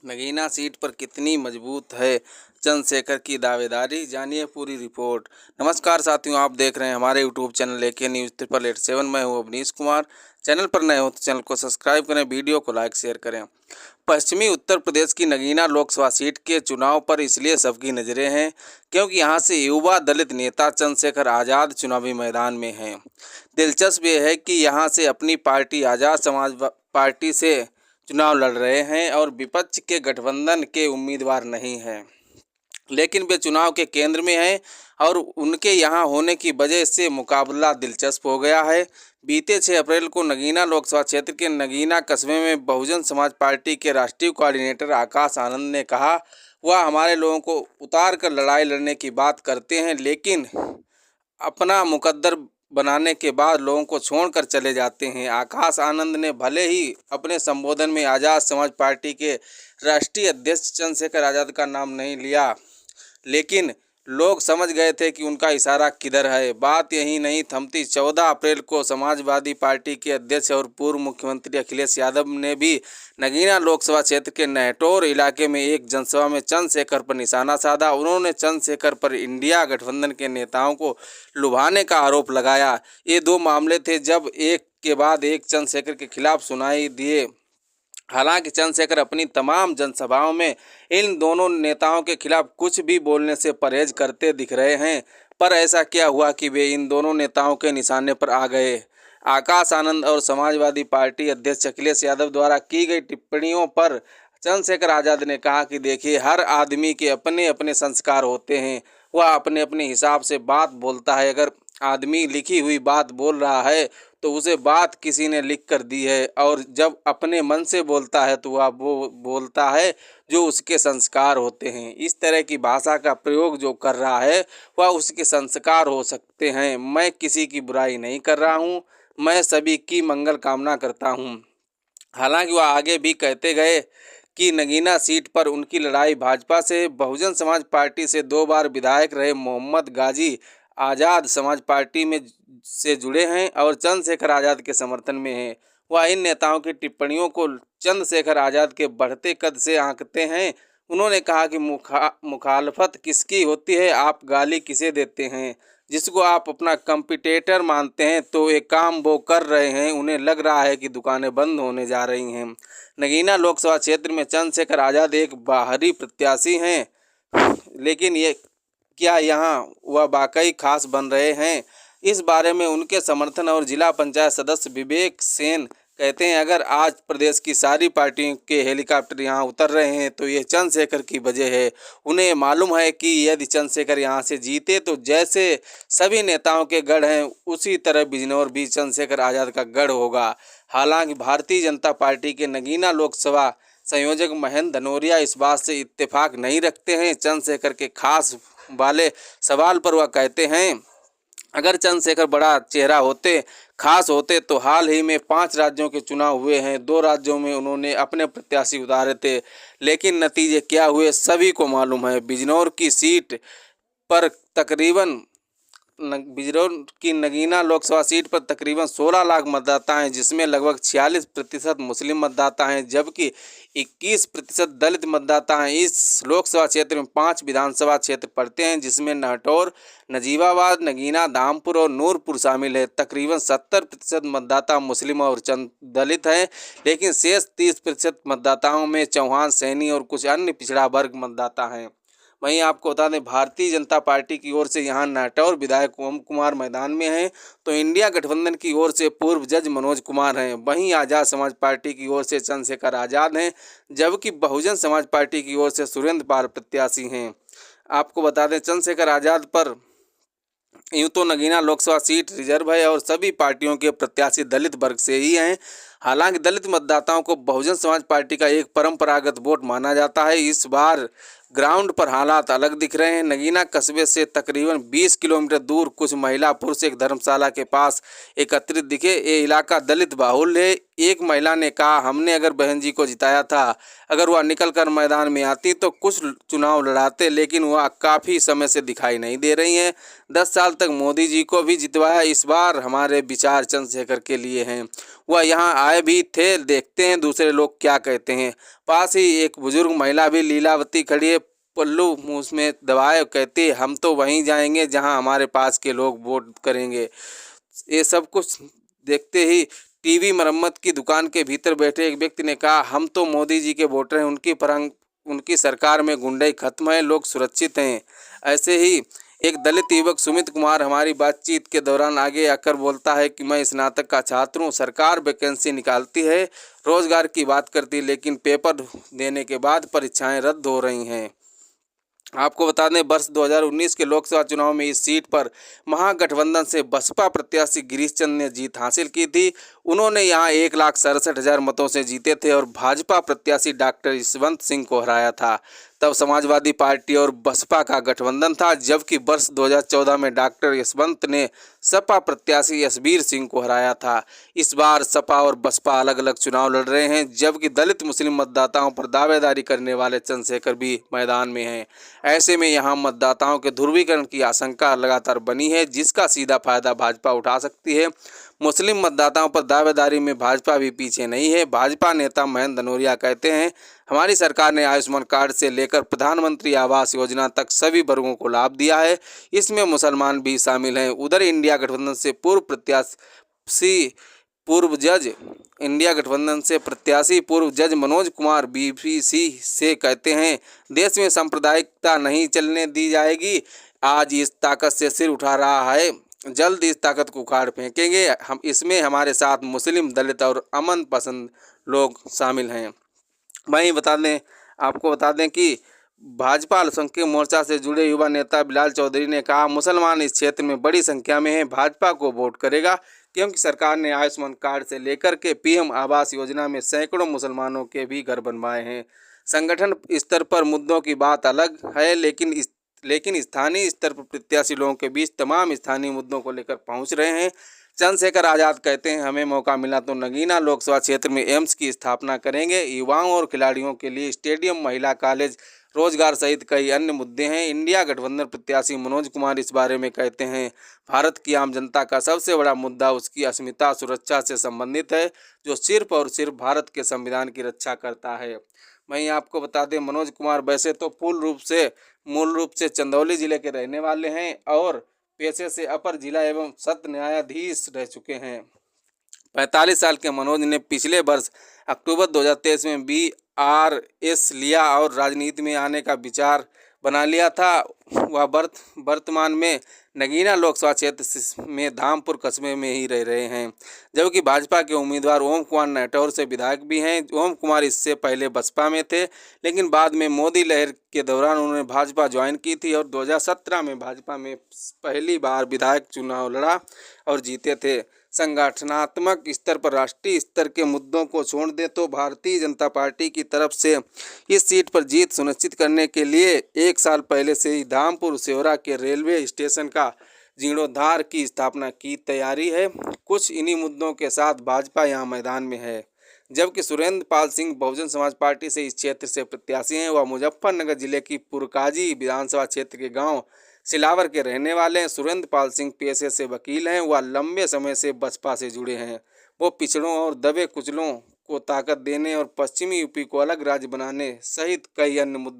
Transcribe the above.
Nagina seat पर कितनी मजबूत है चंद्रशेखर की दावेदारी, जानिए पूरी रिपोर्ट। नमस्कार साथियों, आप देख रहे हैं हमारे यूट्यूब चैनल लेके न्यूज़ 787। मैं हूं अवनीश कुमार। चैनल पर नए हो तो चैनल को सब्सक्राइब करें, वीडियो को लाइक शेयर करें। पश्चिमी उत्तर प्रदेश की नगीना लोकसभा सीट के चुनाव पर इसलिए सबकी नज़रें हैं क्योंकि यहां से युवा दलित नेता चंद्रशेखर आज़ाद चुनावी मैदान में हैं। दिलचस्प ये है कि यहां से अपनी पार्टी आज़ाद समाज पार्टी से चुनाव लड़ रहे हैं और विपक्ष के गठबंधन के उम्मीदवार नहीं हैं, लेकिन वे चुनाव के केंद्र में हैं और उनके यहां होने की वजह से मुकाबला दिलचस्प हो गया है। बीते 6 अप्रैल को नगीना लोकसभा क्षेत्र के नगीना कस्बे में बहुजन समाज पार्टी के राष्ट्रीय कोऑर्डिनेटर आकाश आनंद ने कहा, वह हमारे लोगों को उतार कर लड़ाई लड़ने की बात करते हैं, लेकिन अपना मुकद्दर बनाने के बाद लोगों को छोड़कर चले जाते हैं। आकाश आनंद ने भले ही अपने संबोधन में आज़ाद समाज पार्टी के राष्ट्रीय अध्यक्ष चंद्रशेखर आज़ाद का नाम नहीं लिया, लेकिन लोग समझ गए थे कि उनका इशारा किधर है। बात यही नहीं थमती। 14 अप्रैल को समाजवादी पार्टी के अध्यक्ष और पूर्व मुख्यमंत्री अखिलेश यादव ने भी नगीना लोकसभा क्षेत्र के नहटौर इलाके में एक जनसभा में चंद्रशेखर पर निशाना साधा। उन्होंने चंद्रशेखर पर इंडिया गठबंधन के नेताओं को लुभाने का आरोप लगाया। ये 2 मामले थे जब एक के बाद एक चंद्रशेखर के खिलाफ सुनाई दिए। हालांकि चंद्रशेखर अपनी तमाम जनसभाओं में इन दोनों नेताओं के खिलाफ कुछ भी बोलने से परहेज करते दिख रहे हैं, पर ऐसा क्या हुआ कि वे इन दोनों नेताओं के निशाने पर आ गए। आकाश आनंद और समाजवादी पार्टी अध्यक्ष अखिलेश यादव द्वारा की गई टिप्पणियों पर चंद्रशेखर आज़ाद ने कहा कि देखिए, हर आदमी के अपने अपने संस्कार होते हैं, वह अपने अपने हिसाब से बात बोलता है। अगर आदमी लिखी हुई बात बोल रहा है तो उसे बात किसी ने लिख कर दी है, और जब अपने मन से बोलता है तो वह वो बोलता है जो उसके संस्कार होते हैं। इस तरह की भाषा का प्रयोग जो कर रहा है वह उसके संस्कार हो सकते हैं। मैं किसी की बुराई नहीं कर रहा हूँ, मैं सभी की मंगल कामना करता हूँ। हालांकि वह आगे भी कहते गए कि नगीना सीट पर उनकी लड़ाई भाजपा से। बहुजन समाज पार्टी से 2 बार विधायक रहे मोहम्मद गाजी आज़ाद समाज पार्टी में से जुड़े हैं और चंद्रशेखर आज़ाद के समर्थन में हैं। वह इन नेताओं की टिप्पणियों को चंद्रशेखर आज़ाद के बढ़ते कद से आंकते हैं। उन्होंने कहा कि मुखालफत किसकी होती है, आप गाली किसे देते हैं। जिसको आप अपना कंपटीटर मानते हैं तो एक काम वो कर रहे हैं, उन्हें लग रहा है कि दुकानें बंद होने जा रही हैं। नगीना लोकसभा क्षेत्र में चंद्रशेखर आज़ाद एक बाहरी प्रत्याशी हैं, लेकिन ये क्या यहाँ वह वाकई खास बन रहे हैं, इस बारे में उनके समर्थन और जिला पंचायत सदस्य विवेक सेन कहते हैं, अगर आज प्रदेश की सारी पार्टियों के हेलीकॉप्टर यहाँ उतर रहे हैं तो ये चंद्रशेखर की वजह है। उन्हें मालूम है कि यदि चंद्रशेखर यहाँ से जीते तो जैसे सभी नेताओं के गढ़ हैं, उसी तरह बिजनौर भी चंद्रशेखर आज़ाद का गढ़ होगा। हालांकि भारतीय जनता पार्टी के नगीना लोकसभा संयोजक महेंद्र धनोरिया इस बात से इत्तेफाक नहीं रखते हैं। चंद्रशेखर के खास वाले सवाल पर वह कहते हैं, अगर चंद्रशेखर बड़ा चेहरा होते, खास होते तो हाल ही में 5 राज्यों के चुनाव हुए हैं। 2 राज्यों में उन्होंने अपने प्रत्याशी उतारे थे, लेकिन नतीजे क्या हुए सभी को मालूम है। बिजनौर की सीट पर तकरीबन बिजनौर की नगीना लोकसभा सीट पर तकरीबन 16 लाख मतदाता हैं, जिसमें लगभग 46% मुस्लिम मतदाता हैं, जबकि 21% दलित मतदाता हैं। इस लोकसभा क्षेत्र में 5 विधानसभा क्षेत्र पड़ते हैं, जिसमें नहटौर, नजीबाबाद, नगीना, धामपुर और नूरपुर शामिल है। तकरीबन 70% मतदाता मुस्लिम और चंद दलित हैं, लेकिन शेष 30% मतदाताओं में चौहान, सैनी और कुछ अन्य पिछड़ा वर्ग मतदाता हैं। वहीं आपको बता दें, भारतीय जनता पार्टी की ओर से यहां नहटौर विधायक ओम कुमार मैदान में हैं, तो इंडिया गठबंधन की ओर से पूर्व जज मनोज कुमार हैं। वहीं आज़ाद समाज पार्टी की ओर से चंद्रशेखर आज़ाद हैं, जबकि बहुजन समाज पार्टी की ओर से सुरेंद्र पाल प्रत्याशी हैं। आपको बता दें, चंद्रशेखर आज़ाद पर यूँ तो नगीना लोकसभा सीट रिजर्व है और सभी पार्टियों के प्रत्याशी दलित वर्ग से ही हैं। हालांकि दलित मतदाताओं को बहुजन समाज पार्टी का एक परंपरागत वोट माना जाता है। इस बार ग्राउंड पर हालात अलग दिख रहे हैं। नगीना कस्बे से तकरीबन 20 किलोमीटर दूर कुछ महिला पुरुष एक धर्मशाला के पास एकत्रित दिखे। ये इलाका दलित बाहुल है। एक महिला ने कहा, हमने अगर बहन जी को जिताया था, अगर वह निकल कर मैदान में आती तो कुछ चुनाव लड़ाते, लेकिन वह काफ़ी समय से दिखाई नहीं दे रही हैं। 10 साल तक मोदी जी को भी जितवाया, इस बार हमारे विचार चंद्रशेखर के लिए हैं। वह यहाँ आए भी थे, देखते हैं दूसरे लोग क्या कहते हैं। पास ही एक बुजुर्ग महिला भी लीलावती खड़ी है, पल्लू मुंह में दबाए कहती है, हम तो वहीं जाएंगे जहां हमारे पास के लोग वोट करेंगे। ये सब कुछ देखते ही टीवी मरम्मत की दुकान के भीतर बैठे एक व्यक्ति ने कहा, हम तो मोदी जी के वोटर हैं, उनकी सरकार में गुंडाई खत्म है, लोग सुरक्षित हैं। ऐसे ही एक दलित युवक सुमित कुमार हमारी बातचीत के दौरान आगे आकर बोलता है कि मैं स्नातक का छात्र हूँ, सरकार वैकेंसी निकालती है, रोजगार की बात करती है, लेकिन पेपर देने के बाद परीक्षाएं रद्द हो रही हैं। आपको बता दें, वर्ष 2019 के लोकसभा चुनाव में इस सीट पर महागठबंधन से बसपा प्रत्याशी गिरीश चंद ने जीत हासिल की थी। उन्होंने यहां 1,67,000 मतों से जीते थे और भाजपा प्रत्याशी डॉक्टर यशवंत सिंह को हराया था। तब समाजवादी पार्टी और बसपा का गठबंधन था, जबकि वर्ष 2014 में डॉक्टर यशवंत ने सपा प्रत्याशी यशबीर सिंह को हराया था। इस बार सपा और बसपा अलग अलग चुनाव लड़ रहे हैं, जबकि दलित मुस्लिम मतदाताओं पर दावेदारी करने वाले चंद्रशेखर भी मैदान में हैं। ऐसे में यहां मतदाताओं के ध्रुवीकरण की आशंका लगातार बनी है, जिसका सीधा फायदा भाजपा उठा सकती है। मुस्लिम मतदाताओं पर दावेदारी में भाजपा भी पीछे नहीं है। भाजपा नेता महेंद्र धनोरिया कहते हैं, हमारी सरकार ने आयुष्मान कार्ड से लेकर प्रधानमंत्री आवास योजना तक सभी वर्गों को लाभ दिया है, इसमें मुसलमान भी शामिल हैं। उधर इंडिया गठबंधन से पूर्व जज मनोज कुमार बीबीसी से कहते हैं, देश में सांप्रदायिकता नहीं चलने दी जाएगी। आज इस ताकत से सिर उठा रहा है, जल्द इस ताकत को उखाड़ फेंकेंगे। हम इसमें हमारे साथ मुस्लिम, दलित और अमन पसंद लोग शामिल हैं। वहीं आपको बता दें कि भाजपा अल्पसंख्यक मोर्चा से जुड़े युवा नेता बिलाल चौधरी ने कहा, मुसलमान इस क्षेत्र में बड़ी संख्या में हैं, भाजपा को वोट करेगा, क्योंकि सरकार ने आयुष्मान कार्ड से लेकर के पीएम आवास योजना में सैकड़ों मुसलमानों के भी घर बनवाए हैं। संगठन स्तर पर मुद्दों की बात अलग है, लेकिन स्थानीय स्तर पर प्रत्याशी लोगों के बीच तमाम स्थानीय मुद्दों को लेकर पहुंच रहे हैं। चंद्रशेखर आज़ाद कहते हैं, हमें मौका मिला तो नगीना लोकसभा क्षेत्र में एम्स की स्थापना करेंगे। युवाओं और खिलाड़ियों के लिए स्टेडियम, महिला कॉलेज, रोजगार सहित कई अन्य मुद्दे हैं। इंडिया गठबंधन प्रत्याशी मनोज कुमार इस बारे में कहते हैं, भारत की आम जनता का सबसे बड़ा मुद्दा उसकी अस्मिता सुरक्षा से संबंधित है, जो सिर्फ और सिर्फ भारत के संविधान की रक्षा करता है। वहीं आपको बता दें, मनोज कुमार वैसे तो मूल रूप से चंदौली जिले के रहने वाले हैं और पेशे से अपर जिला एवं सत्र न्यायाधीश रह चुके हैं। 45 साल के मनोज ने पिछले वर्ष अक्टूबर 2023 में BRS लिया और राजनीति में आने का विचार बना लिया था। वह वर्तमान में नगीना लोकसभा क्षेत्र में धामपुर कस्बे में ही रह रहे हैं, जबकि भाजपा के उम्मीदवार ओम कुमार नेटौर से विधायक भी हैं। ओम कुमार इससे पहले बसपा में थे, लेकिन बाद में मोदी लहर के दौरान उन्होंने भाजपा ज्वाइन की थी और 2017 में भाजपा में पहली बार विधायक चुनाव लड़ा और जीते थे। संगठनात्मक स्तर पर राष्ट्रीय स्तर के मुद्दों को छोड़ दे तो भारतीय जनता पार्टी की तरफ से इस सीट पर जीत सुनिश्चित करने के लिए 1 साल पहले से ही धामपुर सेवरा के रेलवे स्टेशन का जीर्णोद्धार की स्थापना की तैयारी है। कुछ इन्हीं मुद्दों के साथ भाजपा यहां मैदान में है, जबकि सुरेंद्र पाल सिंह बहुजन समाज पार्टी से इस क्षेत्र से प्रत्याशी हैं। वह मुजफ्फरनगर जिले की पुरकाजी विधानसभा क्षेत्र के गाँव सिलावर के रहने वाले हैं। सुरेंद्र पाल सिंह पेशे से वकील हैं। वह लंबे समय से बसपा से जुड़े हैं। वो पिछड़ों और दबे कुचलों को ताकत देने और पश्चिमी यूपी को अलग राज्य बनाने सहित कई अन्य मुद्दे